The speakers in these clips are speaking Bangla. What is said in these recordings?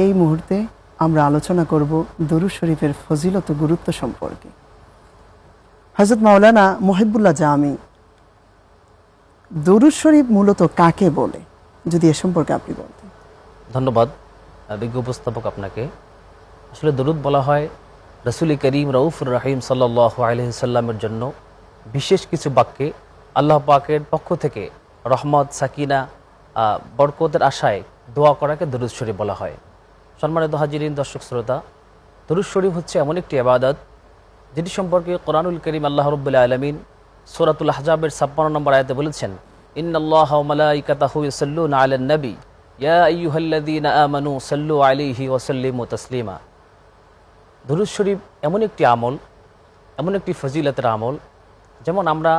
এই মুহূর্তে আমরা আলোচনা করব দুরূদ শরীফের ফজিলত ও গুরুত্ব সম্পর্কে। হযরত মাওলানা মুহিবুল্লাহ জামি, দুরূদ শরীফ মূলত কাকে বলে, যদি এ সম্পর্কে আপনি বলতেন। ধন্যবাদ বিজ্ঞ উপস্থাপক আপনাকে। আসলে দরুদ বলা হয় রাসূল করিম রউফুর রহিম সাল্লাল্লাহু আলাইহি সাল্লামের জন্য বিশেষ কিছু বাক্যে আল্লাহ পাকের পক্ষ থেকে রহমত, সাকিনা, বরকতের আশায় দোয়া করাকে দরুদ শরীফ বলা হয়। সম্মানিত হাজিরিন, দর্শক শ্রোতা, দরুদ শরীফ হচ্ছে এমন একটি ইবাদত যেটি সম্পর্কে কোরআনুল কারীম আল্লাহ রাব্বুল আলামিন সূরাতুল আহজাবের 56 নম্বর আয়াতে বলেছেন, ইন্নাল্লাহা ওয়া মালাইকাতাহু ইউসাল্লুনা আলান নবী ইয়া আইয়ুহাল্লাযীনা আমানু সাল্লু আলাইহি ওয়া সাল্লিমু তাসলিমা। দরুদ শরীফ এমন একটি আমল, এমন একটি ফজিলতের আমল, যেমন আমরা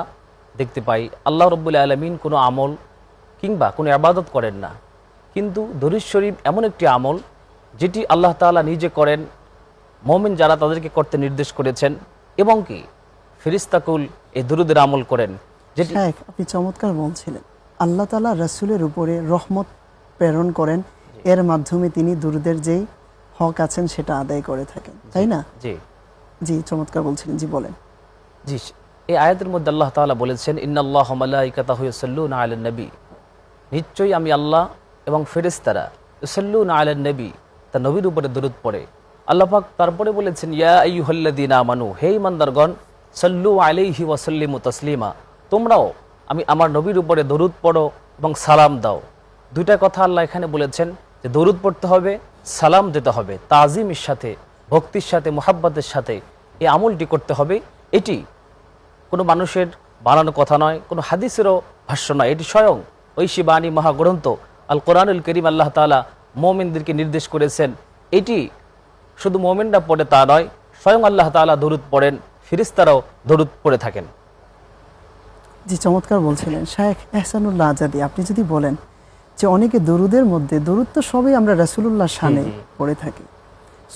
দেখতে পাই আল্লাহ রাব্বুল আলামিন কোনো আমল কিংবা কোনো ইবাদত করেন না, কিন্তু দরুদ শরীফ এমন একটি আমল যেটি আল্লাহ তাআলা নিজে করেন, মুমিন যারা তাদেরকে করতে নির্দেশ করেছেন, এবং কি ফেরেশতাকুল এই দরুদের আমল করেন। যেটি আপনি চমৎকার বলছিলেন, আল্লাহ তাআলা রাসূলের উপরে রহমত প্রেরণ করেন, এর মাধ্যমে তিনি দুরুদের যেই হক আছেন সেটা আদায় করে থাকেন, তাই না? জি জি, চমৎকার বলছিলেন, জি বলেন। জি, এই আয়াতের মধ্যে আল্লাহ তাআলা বলেছেন, ইন্নাল্লাহা ওয়া মালাইকাতাহু ইউসাল্লুনা আলান নবী, নিশ্চয়ই আমি আল্লাহ এবং ফেরেশতারা ইউসাল্লুনা আলান নবী, তার নবীর উপরে দরুদ পড়ে। আল্লাহ পাক তারপরে বলেছেন, ইয়া আইয়ুহাল্লাযীনা আমানু, হে ঈমানদারগণ, সাল্লু আলাইহি ওয়া সাল্লিমু তাসলিমা, তোমরাও আমি আমার নবীর উপরে দরুদ পড়ো এবং সালাম দাও। দুইটা কথা আল্লাহ এখানে বলেছেন যে দরুদ পড়তে হবে, সালাম দিতে হবে, তাজিমের সাথে, ভক্তির সাথে, মুহাব্বতের সাথে এই আমলটি করতে হবে। এটি কোনো মানুষের বানানো কথা নয়, কোনো হাদিসেরও ভাষ্য নয়, এটি স্বয়ং ঐশী বাণী মহাগ্রন্থ আল কোরআনুল কারীম আল্লাহ তাআলা মুমিনদেরকে নির্দেশ করেছেন। এটি শুধু মুমিনরা পড়ে তা নয়, স্বয়ং আল্লাহ তাআলা দরুদ পড়েন, ফেরেশতারাও দরুদ পড়ে থাকেন। জি, চমৎকার বলছিলেন শায়েখ এহসানুল্লাহ আজাদী। আপনি যদি বলেন যে অনেকে দরুদের মধ্যে, দরুদ তো সবই আমরা রাসূলুল্লাহ শানে পড়ে থাকি,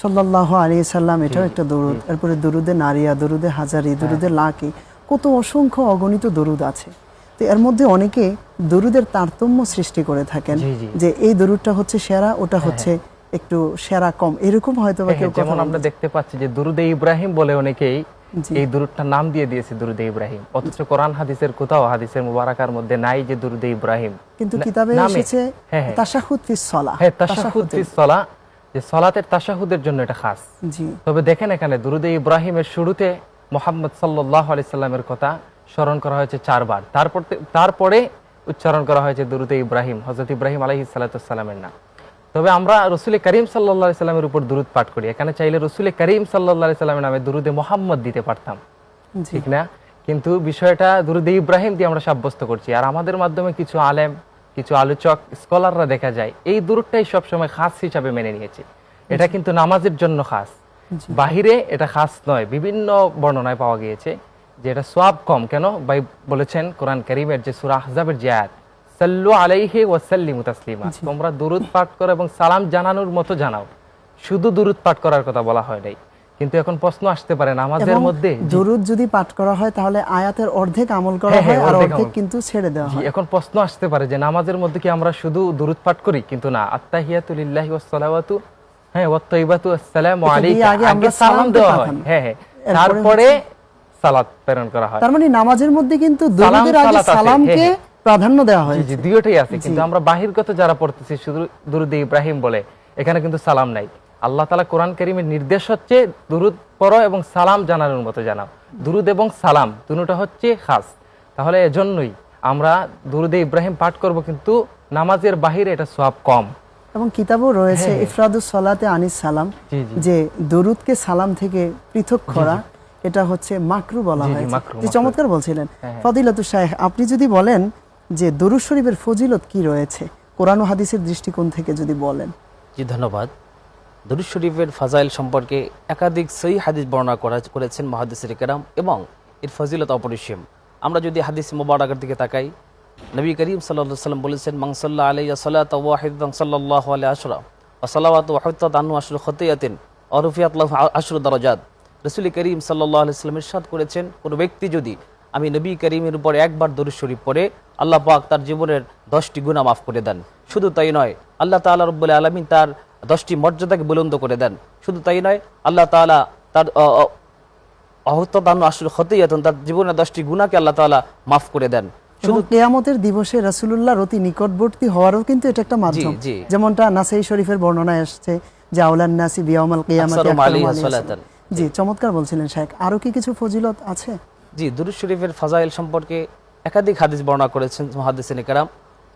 সাল্লাল্লাহু আলাইহি সাল্লাম, এটাও একটা দরুদ। এরপরে দরুদে নারিয়া, দরুদে হাজারি, দরুদে লাকি, কত অসংখ্য অগণিত দরুদ আছে। তো এর মধ্যে অনেকে দরুদের তারতম্য সৃষ্টি করে থাকেন, যে এই দরুদটা হচ্ছে সেরা, ওটা হচ্ছে একটু সেরা কম, এরকম হয়তো বা কেউ। যেমন আমরা দেখতে পাচ্ছি যে দুরুদে ইব্রাহিম বলে অনেকেই এই দুরুদটার নাম দিয়ে দিয়েছে দুরুদে ইব্রাহিম, অথচ কোরআন হাদিসের কোথাও হাদিসের মুবারাকার মধ্যে নাই যে দুরুদে ইব্রাহিম, কিন্তু কিতাবে এসেছে তাশাহুদ ফিস সালাহ। হ্যাঁ, তাশাহুদ ফিস সালাহ, যে সালাতের তাশাহুদের জন্য এটা খাস। জি, তবে দেখেন এখানে দুরুদে ইব্রাহিমের শুরুতে মুহাম্মদ সাল্লাল্লাহু আলাইহি সাল্লামের কথা স্মরণ করা হয়েছে 4 বার, তারপরে উচ্চারণ করা হয়েছে দুরুদে ইব্রাহিম, হযরত ইব্রাহিম আলাইহিস সালাতু ওয়াস সালামের নাম। তবে আমরা রাসূল করিম সাল্লাল্লাহু আলাইহি সাল্লামের উপর দুরুদ পাঠ করি, এখানে চাইলে রাসূল করিম সাল্লাল্লাহু আলাইহি সাল্লামের নামে দুরুদে মুহাম্মদ দিতে পারতাম, ঠিক না? কিন্তু বিষয়টা দুরুদে ইব্রাহিম দিয়ে আমরা সাব্যস্ত করছি। আর আমাদের মাধ্যমে কিছু আলেম, কিছু আলোচক, স্কলাররা দেখা যায় এই দুরুদটাই সবসময় খাস হিসাবে মেনে নিয়েছে। এটা কিন্তু নামাজের জন্য খাস, বাহিরে এটা খাস নয়। বিভিন্ন বর্ণনায় পাওয়া গিয়েছে যে এটা সওয়াব কম। কেন? ভাই বলেছেন কোরআন কারীমের যে সূরা আহজাবের যে আয়াত, সাল্লু আলাইহি ওয়া সাল্লিমু তাসলিমা, তোমরা দুরুদ পাঠ করো এবং সালাম জানানোর মতো জানাও। শুধু দুরুদ পাঠ করার কথা বলা হয় নাই। কিন্তু এখন প্রশ্ন আসতে পারে নামাজের মধ্যে দুরুদ যদি পাঠ করা হয় তাহলে আয়াতের অর্ধেক আমল করা হয় আর অর্ধেক কিন্তু ছেড়ে দেওয়া হয়। এখন প্রশ্ন আসতে পারে যে নামাজের মধ্যে কি আমরা শুধু দুরুদ পাঠ করি? কিন্তু না, আত্তাহিয়াতু লিল্লাহি ওয়াস সালাওয়াতু, ওয়াত তাইয়িবাতু আসসালামু আলাইকা, আগে সালাম দেওয়া হয়, তারপরে সালাত প্রেরণ করা হয়। তার মানে নামাজের মধ্যে কিন্তু দুরুদের আগে সালামকে প্রাধান্য দেওয়া হয়। জি, দুইটাই আছে। কিন্তু আমরা বাহিরগত যারা পড়তেছি শুধু দুরুদে ইব্রাহিম বলে, এখানে কিন্তু সালাম নাই। আল্লাহ তাআলা কোরআন কারীমের নির্দেশ হচ্ছে দুরুদ পড়ো এবং সালাম জানানোর মতো জানাও। দুরুদ এবং সালাম দুটোটা হচ্ছে খাস। তাহলে এজন্যই আমরা দুরুদে ইব্রাহিম পাঠ করব, কিন্তু নামাজের বাহিরে এটা সওয়াব কম। এবং কিতাবও রয়েছে ইফরাদুস সালাতে আনিস সালাম, যে দুরুদকে সালাম থেকে পৃথক করা, এটা হচ্ছে মাকরু বলা হয়। চমৎকার বলছিলেন ফজিলাতুশ শাইখ। আপনি যদি বলেন যে দুরূদ শরীফের ফজিলত কি রয়েছে কোরআন ও হাদিসের দৃষ্টিকোণ থেকে যদি বলেন। জি, ধন্যবাদ। দুরূদ শরীফের ফাজাইল সম্পর্কে একাধিক সহিহ হাদিস বর্ণনা করেছেন মুহাদ্দিসিনে কেরাম, এবং এর ফজিলত অপরিসীম। আমরা যদি হাদিস মুবারাকার দিকে তাকাই, নবী করিম সাল্লাল্লাহু আলাইহি ওয়াসাল্লাম বলেছেন, মান সাল্লা আলাইয়া সালাতা ওয়াহিদান সাল্লাল্লাহু আলাইহি আশরা ওয়া সালাওয়াতু ওয়াহিদাত আনহু আশরু খতিয়াতিন ওয়া রুফিয়াত লাহু আশরু দারাজাত। রাসূল করিম সাল্লাল্লাহু আলাইহি ওয়াসাল্লাম ইরশাদ করেছেন, কোনো ব্যক্তি যদি আমি নবী করিমের উপর একবার দরুদ শরীফ পড়ে, আল্লাহ পাক তার জীবনের 10টি গুনাহ মাফ করে দেন। শুধু তাই নয়, আল্লাহ তাআলা রব্বুল আলামিন তার 10টি মর্যাদাকে বুলন্দ করে দেন। শুধু তাই নয়, আল্লাহ তাআলা তার তার জীবনের 10টি গুনাহকে আল্লাহ তাআলা মাফ করে দেন। এবং কিয়ামতের দিবসে রাসূলুল্লাহর অতি নিকটবর্তী হওয়ারও কিন্তু এটা একটা মাধ্যম। জি। যেমনটা নাসাই শরীফের বর্ণনায় আসছে যে আউলান নাসি বিয়াউমাল কিয়ামাতি আকসারুহুম আলাইহি আকসারুহুম আলাইহি সালাতান। সালাতান। জি, চমৎকার বলছিলেন শাইখ। আরো কি কিছু ফজিলত আছে? জি, দুরূদ শরীফের ফাজাইল সম্পর্কে একাধিক হাদিস বর্ণনা করেছেন মুহাদ্দিসিনে কেরাম।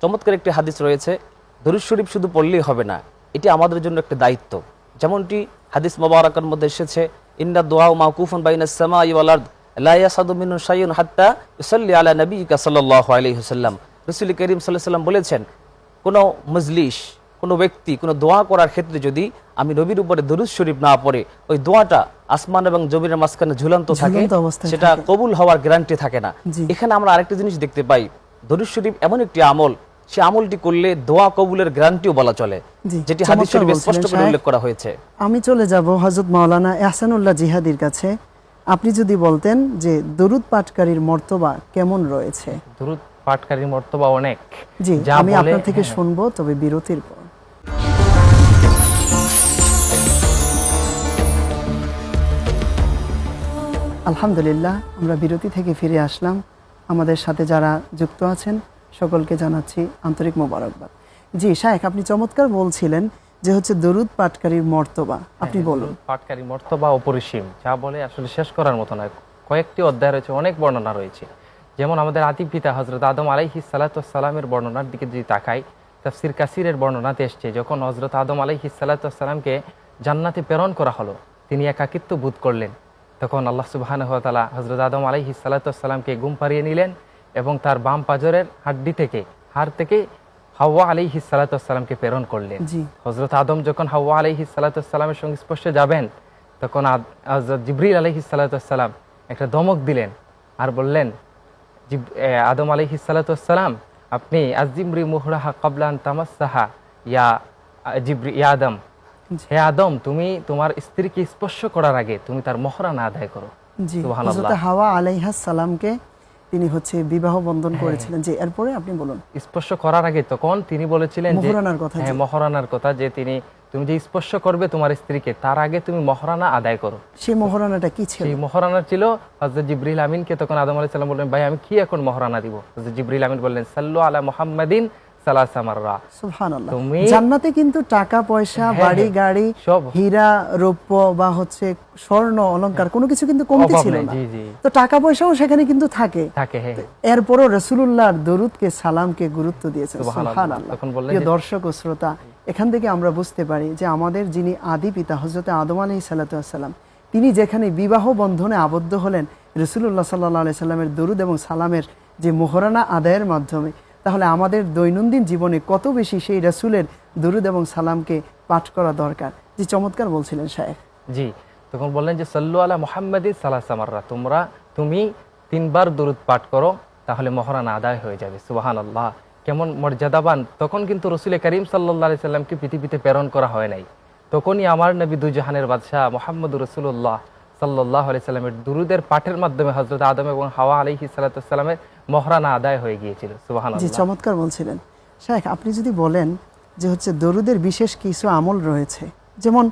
চমৎকার একটি হাদিস রয়েছে, দুরূদ শরীফ শুধু পড়লেই হবে না, এটি আমাদের জন্য একটা দায়িত্ব। যেমনটি হাদিস মুবারাকার মধ্যে এসেছে, ইন্না দুআ মাওকুফুন বাইনাস সামাই ওয়াল আরদ লা ইয়াসাদু মিনহু শাইউন হাত্তা ইউসাল্লি আলা নবিয়িকা সাল্লাল্লাহু আলাইহি ওয়াসাল্লাম। রাসূল করিম সাল্লাল্লাহু আলাইহি ওয়াসাল্লাম বলেছেন, কোনো মজলিস, কোনো ব্যক্তি কোনো দোয়া করার ক্ষেত্রে যদি আমি নবীর উপরে দরুদ শরীফ না পড়ে ওই দোয়াটা আসমান এবং জমিনের মাঝখানে ঝুলন্ত থাকে, ঝুলন্ত অবস্থায় সেটা থাকে। কবুল হওয়ার গ্যারান্টি থাকে না। জি। এখানে আমরা আরেকটা জিনিস দেখতে পাই, দরুদ শরীফ এমন একটি আমল, সে আমলটি করলে দোয়া কবুলের গ্যারান্টিও বলা চলে, জি, যেটি হাদিস চমৎকার শরীফে বলছিলেন স্পষ্ট করে শাইখ। উল্লেখ করা হয়েছে। আমি চলে যাব হযরত মাওলানা ইহসানুল্লাহ জিহাদির কাছে। আপনি যদি বলতেন যে দরুদ পাঠকারীর মর্তবা কেমন রয়েছে? দুরূদ পাঠকারীর মর্তবা অনেক। জি, যা আমি বলে- আপনার থেকে হ্যাঁ। শুনবো, তবে বিরতির পর। আলহামদুলিল্লাহ, আমরা বিরতি থেকে ফিরে আসলাম। আমাদের সাথে যারা যুক্ত আছেন সকলকে জানাচ্ছি আন্তরিক মোবারকবাদ। জি শাইখ, আপনি চমৎকার বলছিলেন যে হচ্ছে দরুদ পাঠকারীর মর্তবা, আপনি বলুন। দুরূদ পাঠকারীর মর্তবা অপরিসীম, যা বলে আসলে শেষ করার মতো নয়। কয়েকটি অধ্যায় রয়েছে, অনেক বর্ণনা রয়েছে। যেমন আমাদের আদি পিতা হযরত আদম আলাইহিস সালাতু ওয়াস সালামের বর্ণনার দিকে যদি তাকাই, তাফসীর কাসিরের বর্ণনাতে এসেছে, যখন হযরত আদম আলাইহিস সালাতু ওয়াস সালামকে জান্নাতে প্রেরণ করা হলো, তিনি একাকিত্ব বোধ করলেন। তখন আল্লাহ সুবহানাহু ওয়া তাআলা হযরত আদম আলাইহিস সালাতু ওয়াস সালামকে ঘুম পাড়িয়ে নিলেন এবং তার বাম পাজরের হাড় থেকে হাওয়া আলাইহিস সালাতু ওয়াস সালামকে প্রেরণ করলেন। জি। হযরত আদম যখন হাওয়া আলাইহিস সালাতু ওয়াস সালামের সংস্পর্শে যাবেন, তখন হযরত জিবরিল আলাইহিস সালাতু ওয়াস সালাম একটা ধমক দিলেন আর বললেন, আদম আলাইহিস সালাতু ওয়াস সালাম, আপনি আজিমরি মুহরাহা ক্বাবলা আন তামাসসাহা ইয়া আদম, হে আদম, তুমি তোমার স্ত্রীকে স্পর্শ করার আগে তুমি তার মহরানা আদায় করো। জি, সুবহানাল্লাহ। হযরত হাওয়া আলাইহাস সালামকে তিনি হচ্ছে বিবাহ বন্ধন করেছিলেন। যে এরপরে আপনি বলুন। স্পর্শ করার আগে তখন তিনি বলেছিলেন যে মহরানার কথা, হ্যাঁ, জি। মহরানার কথা, যে তুমি যে স্পর্শ করবে তোমার স্ত্রীকে, তার আগে তুমি মহরানা আদায় করো। সেই মহরানাটা কি ছিল? সেই মহরানা ছিল হযরত জিবরিল আমিনকে তখন আদম আলাইহিস সালাম বললেন, ভাই আমি কি এখন মহরানা দিব? হযরত জিবরিল আমিন বললেন, সাল্লু আলা মুহাম্মাদিন সালাসা মাররা। সুবহানাল্লাহ। তুমি- জান্নাতে কিন্তু টাকা পয়সা, হ্যাঁ, বাড়ি হ্যাঁ, গাড়ি, সব। হীরা রৌপ্য বা হচ্ছে স্বর্ণ অলংকার কোনো কিছু কিন্তু কমতি অভাব ছিল নেই, না। জি, জি। তো টাকা পয়সাও সেখানে কিন্তু থাকে। হ্যাঁ। এরপরও রাসূলুল্লাহর দরুদকে, সালামকে গুরুত্ব দিয়েছেন। সুবহানাল্লাহ। সুবহানাল্লাহ। তখন বললেন প্রিয় যে- দর্শক ও শ্রোতা, এখান থেকে আমরা বুঝতে পারি যে আমাদের যিনি আদি পিতা হযরত আদম আলাইহিস সালাতু ওয়াস সালাম, তিনি যেখানে বিবাহ বন্ধনে আবদ্ধ হলেন রাসূলুল্লাহ সাল্লাল্লাহু আলাইহি সাল্লামের দরুদ এবং সালামের যে মোহরানা আদায়ের মাধ্যমে, তাহলে আমাদের দৈনন্দিন জীবনে কত বেশি সেই রাসূলের দরুদ এবং সালামকে পাঠ করা দরকার। যে চমৎকার বলছিলেন শাইখ। জি, তখন বললেন যে সাল্লু আলা মুহাম্মাদিন সালাসা মাররা, তুমি 3 বার দরুদ পাঠ করো, তাহলে মহরানা আদায় হয়ে যাবে। সুবহানাল্লাহ, কেমন মর্যাদাবান। তখন কিন্তু রাসূল করিম সাল্লাল্লাহু আলাইহি সাল্লামকে পৃথিবীতে প্রেরণ করা হয় নাই। তখনই আমার নবী দুই জাহানের বাদশাহ মুহাম্মদুর রাসূলুল্লাহ সাল্লাল্লাহু আলাইহি সাল্লামের দুরুদের পাঠের মাধ্যমে হযরত আদম এবং হাওয়া আলাইহিস সালাতু ওয়াস সালামের মহরানা আদায় হয়ে গিয়েছিল। জি, সুবহানাল্লাহ। চমৎকার বলছিলেন শাইখ। আপনি যদি বলেন যে হচ্ছে দরুদের বিশেষ কিছু আমল রয়েছে, যেমন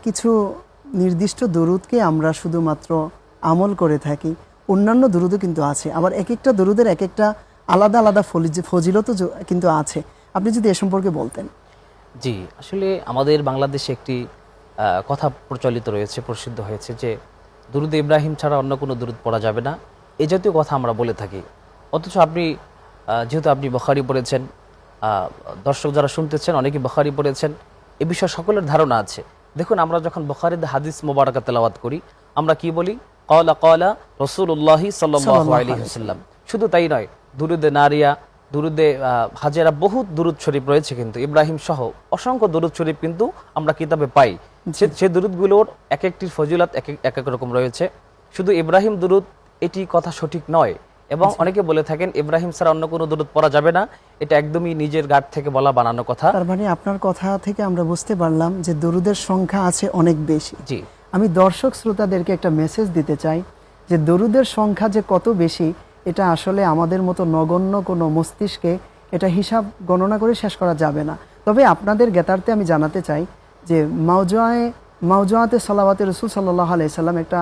কিছু নির্দিষ্ট দরুদকে আমরা শুধুমাত্র আমল করে থাকি, অন্যান্য দরুদও কিন্তু আছে, আবার এক একটা দরুদের এক একটা আলাদা আলাদা ফজিলতও কিন্তু আছে। আপনি যদি এ সম্পর্কে বলতেন। জি, আসলে আমাদের বাংলাদেশে একটি কথা প্রচলিত রয়েছে, প্রসিদ্ধ হয়েছে যে দুরুদ ইব্রাহিম ছাড়া অন্য কোনো দুরুদ পড়া যাবে না, এই জাতীয় কথা আমরা বলে থাকি। অথচ আপনি যেহেতু আপনি বুখারী পড়েছেন, দর্শক যারা শুনতেছেন অনেকেই বুখারী পড়েছেন, এ বিষয়ে সকলের ধারণা আছে। দেখুন, আমরা যখন বুখারীর হাদিস মোবারকা তেলাওয়াত করি, আমরা কি বলি? ক্বালা রাসূলুল্লাহি সাল্লাল্লাহু আলাইহি ওয়াসাল্লাম। শুধু তাই নয়, দুরুদে নারিয়া, দুরুদে হাজেরা, বহুত দুরুদ শরীফ রয়েছে, কিন্তু ইব্রাহিম সহ অসংখ্য দুরুদ শরীফ কিন্তু আমরা কিতাবে পাই। সে দুরুদগুলোর এক একটির ফজিলত এক এক রকম রয়েছে। শুধু ইব্রাহিম দুরুদ এটি কথা সঠিক নয়, এবং অনেকে বলে থাকেন ইব্রাহিম ছাড়া অন্য কোনো দুরুদ পড়া যাবে না, এটা একদমই নিজের গাট থেকে বলা বানানো কথা। তার মানে আপনার কথা থেকে আমরা বুঝতে পারলাম যে দরুদের সংখ্যা আছে অনেক বেশি। জি, আমি দর্শক শ্রোতাদেরকে একটা মেসেজ দিতে চাই যে দরুদের সংখ্যা যে কত বেশি, এটা আসলে আমাদের মতো নগণ্য কোনো মস্তিষ্কে এটা হিসাব গণনা করে শেষ করা যাবে না। তবে আপনাদের জ্ঞাতার্থে আমি জানাতে চাই যে মাওজুয়াতে সালাওয়াতে রসুল সাল্লাল্লাহু আলাইহি সাল্লাম একটা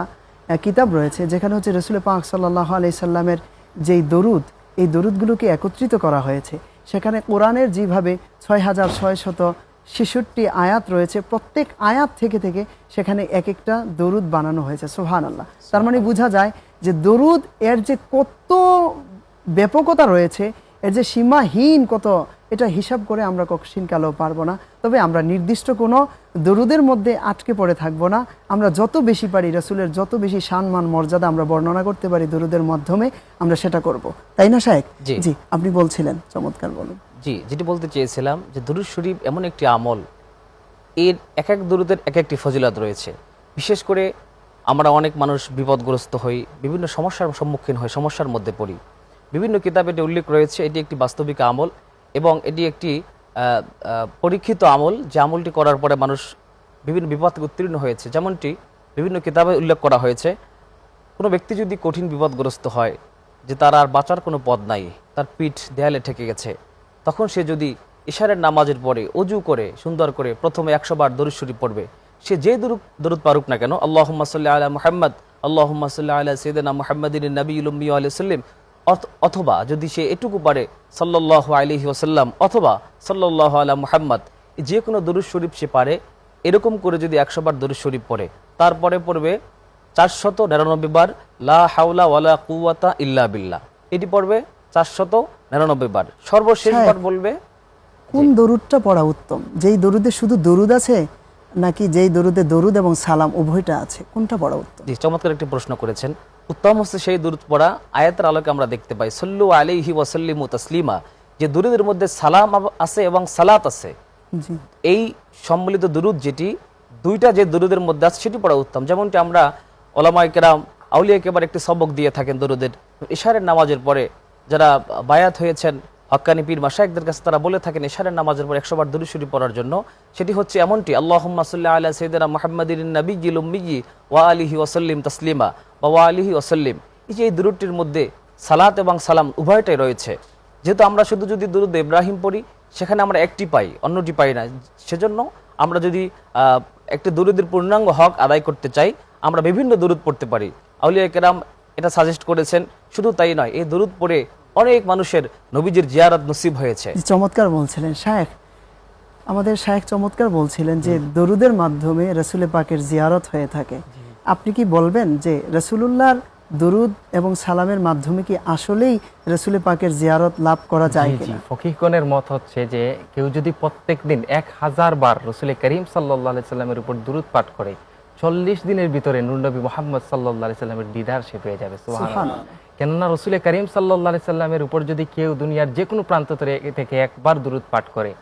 কিতাব রয়েছে, যেখানে হচ্ছে রসুল পাক সাল্লাল্লাহু আলাইহি সাল্লামের যেই দরুদ, এই দরুদগুলোকে একত্রিত করা হয়েছে। সেখানে কোরআনের যেভাবে 6666 আয়াত রয়েছে, প্রত্যেক আয়াত থেকে থেকে সেখানে এক একটা দরুদ বানানো হয়েছে। সুবহানাল্লাহ। তার মানে বোঝা যায় যে দরুদ এর যে কত ব্যাপকতা রয়েছে, এর যে সীমাহীন কত, এটা হিসাব করে আমরা কখনকালেও পারবো না। তবে আমরা নির্দিষ্ট কোনো দরুদের মধ্যে আটকে পড়ে থাকবো না। আমরা যত বেশি পারি রাসূলের যত বেশি সম্মান মর্যাদা আমরা বর্ণনা করতে পারি দরুদের মাধ্যমে, আমরা সেটা করব। তাই না শায়েখ? জি। জি, আপনি বলছিলেন, চমৎকার বলুন। জি, যেটি বলতে চেয়েছিলাম যে দরুদ শরীফ এমন একটি আমল, এর এক এক দরুদের এক একটি ফজিলত রয়েছে। বিশেষ করে আমরা অনেক মানুষ বিপদগ্রস্ত হই, বিভিন্ন সমস্যার সম্মুখীন হই, সমস্যার মধ্যে পড়ি। বিভিন্ন কিতাবে এটি উল্লেখ রয়েছে, এটি একটি বাস্তবিক আমল এবং এটি একটি পরীক্ষিত আমল, যে আমলটি করার পরে মানুষ বিভিন্ন বিপদ থেকে উত্তীর্ণ হয়েছে। যেমনটি বিভিন্ন কিতাবে উল্লেখ করা হয়েছে, কোনো ব্যক্তি যদি কঠিন বিপদগ্রস্ত হয়, যে তার আর বাঁচার কোনো পথ নাই, তার পিঠ দেয়ালে ঠেকে গেছে, তখন সে যদি ইশারের নামাজের পরে অজু করে সুন্দর করে প্রথমে 100 বার দরুদ শরীফ পড়বে, সে যে দরুদ পারুক না কেন, আল্লাহুম্মা সাল্লি আলা মুহাম্মদ, আল্লাহুম্মা সাল্লি আলা সাইয়্যিদিনা মুহাম্মাদিন নবিয়্যিল উম্মি ওয়া আলিহি সাল্লাম, অথবা যদি সে এটুকু পারে সাল্লাল্লাহু আলাইহি ওয়াসাল্লাম অথবা সাল্লাল্লাহু আলা মুহাম্মদ, যে কোনো দরুদ শরীফ সে পারে, এরকম করে যদি 100 বার দরুদ শরীফ পড়ে, তারপরে পড়বে 499 বার লা হাওলা ওয়ালা কুওয়াতা ইল্লা বিল্লাহ, এটি পড়বে 499 বার। সর্বশেষ বার বলবে কোন দরুদটা পড়া উত্তম? যেই দরুদে শুধু দরুদ আছে, নাকি যেই দরুদে দরুদ এবং সালাম উভয়টা আছে, কোনটা পড়া উত্তম? জি, চমৎকার একটি প্রশ্ন করেছেন। উত্তম হচ্ছে সেই দরুদ পড়া, আয়াতের আলোকে আমরা দেখতে পাই সাল্লু আলাইহি ওয়া সাল্লিমু তাসলিমা, যে দরুদের মধ্যে সালাম আছে এবং সালাত আছে। জি, এই সম্মিলিত দরুদ যেটি দুইটা যে দরুদের মধ্যে আছে সেটি পড়া উত্তম। যেমনটি আমরা ওলামায়ে কেরাম আউলিয়া কেবার একটি সবক দিয়ে থাকেন দরুদের, ইশারের নামাজের পরে যারা বায়াত হয়েছেন হক্কানি পীর মাশায়েখদের কাছে, তারা বলে থাকেন ইশারের নামাজের পর 100 বার দরুদ শরীফ পড়ার জন্য। সেটি হচ্ছে এমনটি, আল্লাহুম্মা সাল্লি আলা সাইয়্যিদিনা মুহাম্মাদিন নবিয়্যিল উম্মি ওয়া আলিহি ওয়া সাল্লিম তাসলিমা বা ওয়া আলিহি ওয়া সাল্লিম। এই যে এই দরুদটির মধ্যে সালাত এবং সালাম উভয়টাই রয়েছে। যেহেতু আমরা শুধু যদি দরুদ ইব্রাহিম পড়ি, সেখানে আমরা একটি পাই, অন্যটি পাই না। সেজন্য আমরা যদি একটি দরুদের পূর্ণাঙ্গ হক আদায় করতে চাই, আমরা বিভিন্ন দরুদ পড়তে পারি। আউলিয়া কেরাম এটা সাজেস্ট করেছেন। শুধু তাই নয়, এই দরুদ পড়ে অনেক মানুষের নবীজির জিয়ারত নসিব হয়েছে। জি, চমৎকার বলছিলেন শায়েখ। আমাদের শায়েখ চমৎকার বলছিলেন যে দরুদের মাধ্যমে রাসূল পাকের জিয়ারত হয়ে থাকে। আপনি কি বলবেন যে রাসূলুল্লাহর দরুদ এবং সালামের মাধ্যমে কি আসলেই রাসূল পাকের জিয়ারত লাভ করা যায় কিনা? ফকিহগণের মত হচ্ছে যে কেউ যদি প্রত্যেকদিন 1000 বার রাসূল করিম সাল্লাল্লাহু আলাইহি সাল্লামের উপর দরুদ পাঠ করে, 40 দিনের ভিতরে নূর নবী মুহাম্মদ সাল্লাল্লাহু আলাইহি সাল্লামের দিদার সে পেয়ে যাবে। সুবহানাল্লাহ। কেননা রাসূল করিম সাল্লাল্লাহু আলাইহি সাল্লামের উপর যদি কেউ দুনিয়ার যে কোনো প্রান্ত থেকে একবার দরুদ পাঠ করে,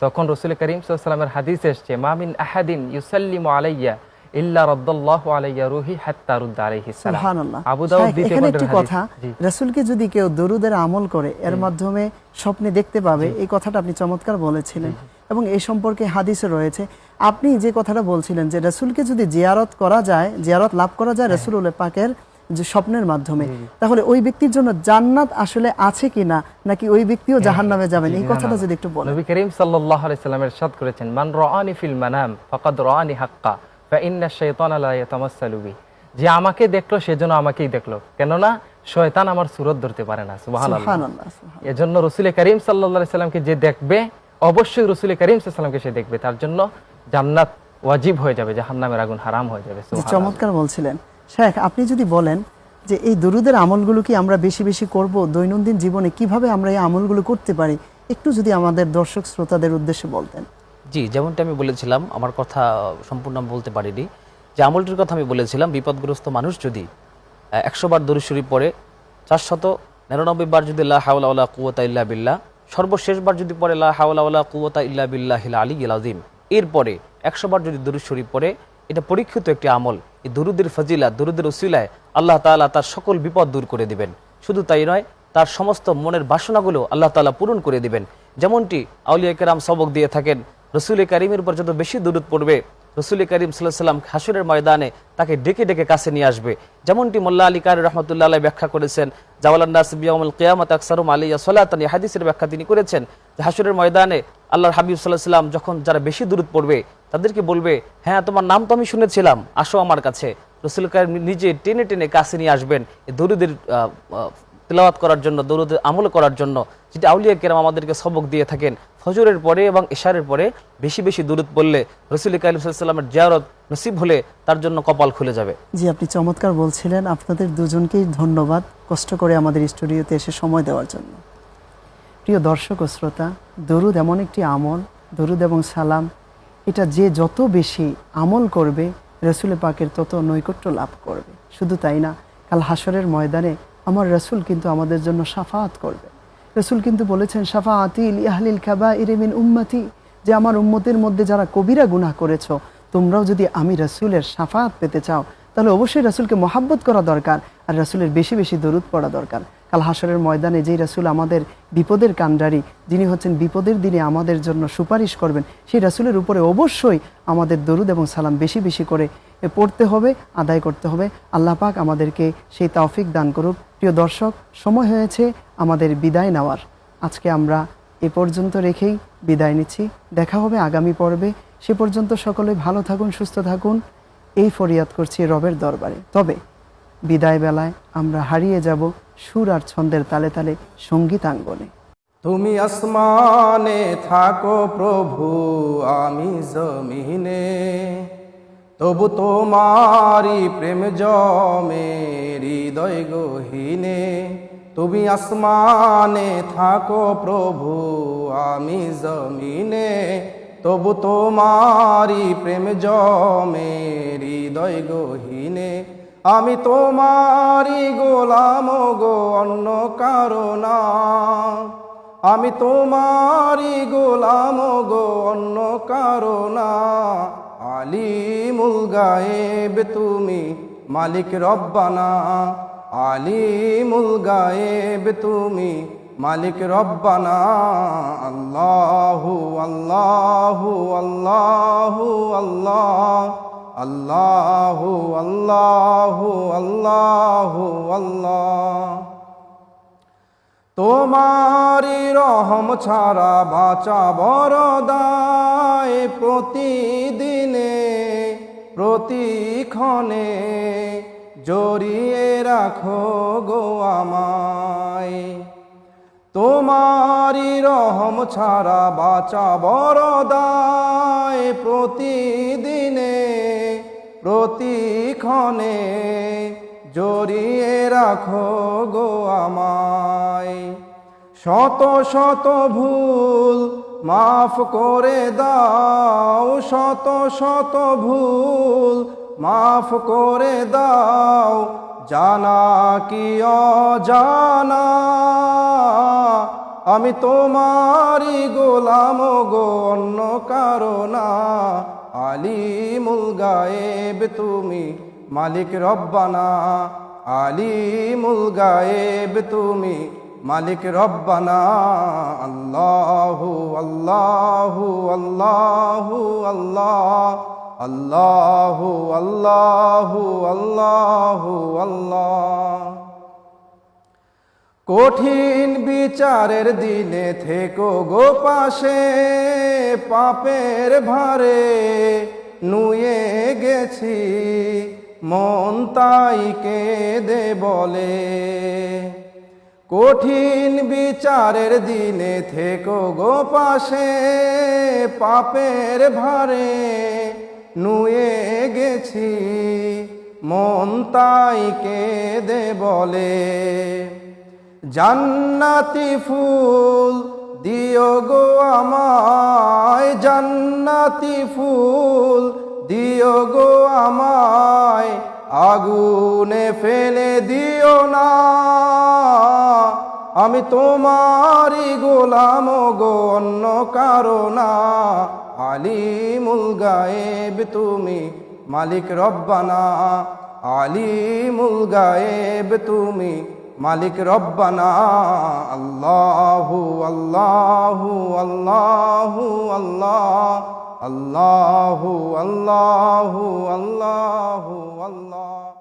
তখন রাসূল করিম সাল্লাল্লাহু আলাইহি সাল্লামের হাদিসে এসেছে, মা মিন আহাদিন ইউসাল্লিমু আলাইয়া ইল্লা রাদ্দাল্লাহু আলাইয়া রূহি হাত্তা রুদ্দা আলাইহিস সালাম। সুবহানাল্লাহ। আবু দাউদ এখানে একটি কথা, রাসূলকে যদি কেউ দরুদের আমল করে এর মাধ্যমে স্বপ্নে দেখতে পাবে, এই কথাটা আপনি চমৎকার বলেছিলেন এবং এই সম্পর্কে হাদিসে রয়েছে। আপনি যে কথাটা বলছিলেন যে রাসূলকে যদি জিয়ারত করা যায়, জিয়ারত লাভ করা যায় রাসূলুল্লাহ পাকের যে স্বপ্নের মাধ্যমে, তাহলে ওই ব্যক্তির জন্য জান্নাত আসলে আছে কিনা, নাকি ওই ব্যক্তিও জাহান্নামে যাবেন, এই কথাটা যদি একটু বলেন। নবী করিম সাল্লাল্লাহু আলাইহি সাল্লাম ইরশাদ করেছেন, মান রাআনি ফিল মানাম ফাকাদ রাআনি হাক্কা ফা ইন্না শাইতানা লা ইয়াতামাসসালু বি, যে আমাকে দেখলো সেজন্য আমাকেই দেখলো, কেননা শয়তান আমার সূরত ধরতে পারে না। সুবহানাল্লাহ। এজন্য রাসূল করিম সাল্লাল্লাহু আলাইহি সাল্লামকে যে দেখবে, অবশ্যই রাসূল করিম সাল্লাল্লাহু আলাইহি সাল্লামকে সে দেখবে, তার জন্য জান্নাত ওয়াজিব হয়ে যাবে, জাহান্নামের আগুন হারাম হয়ে যাবে। সুবহানাল্লাহ। চমৎকার বলছিলেন শায়েখ। আপনি যদি বলেন যে এই দরুদের আমলগুলো কি আমরা বেশি বেশি করব, দৈনন্দিন জীবনে কিভাবে আমরা এই আমলগুলো করতে পারি, একটু যদি আমাদের দর্শক শ্রোতাদের উদ্দেশ্যে বলতেন। জি, যেমনটা আমি বলেছিলাম, আমার কথা সম্পূর্ণ আমি বলতে পারিনি, যে আমলটির কথা আমি বলেছিলাম, বিপদগ্রস্ত মানুষ যদি 100 বার দরুদ শরীফ পড়ে, 499 বার যদি লা হাওলা ওয়ালা কুওয়াতা ইল্লা বিল্লাহ, সর্বশেষ বার যদি পড়ে লা হাওলা ওয়ালা কুওয়াতা ইল্লা বিল্লাহিল আলিয়্যিল আযীম, এরপরে 100 বার যদি দরুদ শরীফ পড়ে, এটা পরীক্ষিত একটি আমল। এই দরুদের ফজিলাত, দরুদের উসিলায় আল্লাহ তাআলা তার সকল বিপদ দূর করে দিবেন। শুধু তাই নয়, তার সমস্ত মনের বাসনাগুলো আল্লাহ তাআলা পূরণ করে দিবেন। যেমনটি আউলিয়া কেরাম সবক দিয়ে থাকেন, রাসূল কারীমের উপর যত বেশি দরুদ পড়বে, রসুল করিম সাল্লাল্লাহু আলাইহি সাল্লাম হাসরের ময়দানে তাকে ডেকে ডেকে কাছে নিয়ে আসবে। যেমনটি মোল্লা আলী কারি রহমতুল্লাহ আলাইহি ব্যাখ্যা করেছেন, জাওয়ালান নাস বিয়াউমুল কিয়ামাত আকসারুম আলাইয়া সালাতান, এই হাদিসের ব্যাখ্যা তিনি করেছেন যে হাসরের ময়দানে আল্লাহর হাবিব সাল্লাল্লাহু আলাইহি সাল্লাম যখন যারা বেশি দরুদ পড়বে তাদেরকে বলবে, হ্যাঁ তোমার নাম তো আমি শুনেছিলাম, আসো আমার কাছে। রসুল করিম নিজে টেনে টেনে কাছে নিয়ে আসবেন এই দরুদের তিলাওয়াত করার জন্য, দরুদের আমল করার জন্য, যেটা আউলিয়া কেরাম আমাদেরকে সবক দিয়ে থাকেন। ফজরের পরে এবং ইশারের পরে বেশি বেশি দরুদ পড়লে রসুল করিম সাল্লাল্লাহু আলাইহি সাল্লামের জিয়ারত নসিব হলে তার জন্য কপাল খুলে যাবে। জি, আপনি চমৎকার বলছিলেন। আপনাদের দুজনকেই ধন্যবাদ কষ্ট করে আমাদের স্টুডিওতে এসে সময় দেওয়ার জন্য। প্রিয় দর্শক ও শ্রোতা, দরুদ এমন একটি আমল, দরুদ এবং সালাম এটা যে যত বেশি আমল করবে রসুল পাকের তত নৈকট্য লাভ করবে। শুধু তাই না, কাল হাসরের ময়দানে আমার রসুল কিন্তু আমাদের জন্য শাফাআত করবে। রসুল কিন্তু বলেছেন, শাফাআতি লি আহলিল কাবাইর মিন উম্মতি, যে আমার উম্মতের মধ্যে যারা কবিরা গুনাহ করেছো, তোমরাও যদি আমি রসুলের শাফাআত পেতে চাও তাহলে অবশ্যই রসুলকে মহাব্বত করা দরকার আর রসুলের বেশি বেশি দরুদ পড়া দরকার। কাল হাসরের ময়দানে যেই রসুল আমাদের বিপদের কাণ্ডারি, যিনি হচ্ছেন বিপদের দিনে আমাদের জন্য সুপারিশ করবেন, সেই রসুলের উপরে অবশ্যই আমাদের দরুদ এবং সালাম বেশি বেশি করে পড়তে হবে, আদায় করতে হবে। আল্লাহ পাক আমাদেরকে সেই তৌফিক দান করুক। প্রিয় দর্শক, সময় হয়েছে আমাদের বিদায় নেওয়ার। আজকে আমরা এ পর্যন্ত রেখেই বিদায় নিচ্ছি। দেখা হবে আগামী পর্বে। সে পর্যন্ত সকলে ভালো থাকুন, সুস্থ থাকুন, এই ফরিয়াদ করছি রবের দরবারে। তবে বিদায় বেলায় আমরা হারিয়ে যাব সুর আর ছন্দের তালে তালে সঙ্গীতাঙ্গনে। তুমি আসমানে থাকো প্রভু, আমি জমিনে, তবু তোমারি প্রেম জমে হৃদয় গহীনে। তুমি আসমানে থাকো প্রভু, আমি জমিনে, তবু তোমারি প্রেম জমে হৃদয় গহীনে। আমি তোমারি গোলাম গো, অন্য কারো না। আমি তোমারি গোলাম গো, অন্য কারো না। আলিমুল গায়েব তুমি, মালিক রব্বানা। আলিমুল গায়েব তুমি, মালিক রব্বানা। আল্লাহু আল্লাহু আল্লাহু আল্লাহ, আল্লাহু আল্লাহু আল্লাহু আল্লাহ। তোমারি রহম ছাড়া বাঁচা বড় দায়, প্রতিদিনে প্রতিক্ষণে জড়িয়ে রাখো গো আমায়। তোমারি রহম ছাড়া বাঁচা বড় দায়, প্রতিদিনে প্রতিক্ষণে জড়িয়ে রাখো গো আমায়। শত শত ভুল মাফ করে দাও, শত শত ভুল মাফ করে দাও, জানা কি অজানা। আমি তোমারি গোলাম গো, অন্য কারো না। আলিমুল গায়েব তুমি, মালিক রব্বানা। আলিমুল গায়েব তুমি, মালিক রব্বানা। আল্লাহু আল্লাহু আল্লাহু আল্লাহ, আল্লাহু আল্লাহু আল্লাহু আল্লাহ। কঠিন বিচারের দিনে থেকো গো পাশে, পাপের ভারে নুয়ে গেছি, মন তাই কেঁদে বলে। কঠিন বিচারের দিনে থেকো গো পাশে, পাপের ভারে নুয়ে গেছি, মন তাই কেঁদে বলে। জান্নাতি ফুল দিও গো আমায়, জান্নাতি ফুল দিও গো আমায়, আগুনে ফেলে দিও না। আমি তোমারি গোলাম গো, অন্য কারো না। আলিমুল গায়েব তুমি, মালিক রব্বানা। আলিমুল গায়েব তুমি, মালিক রব্বানা। আল্লাহু আল্লাহু আল্লাহু আল্লাহ, আল্লাহু আল্লাহু আল্লাহু আল্লাহ।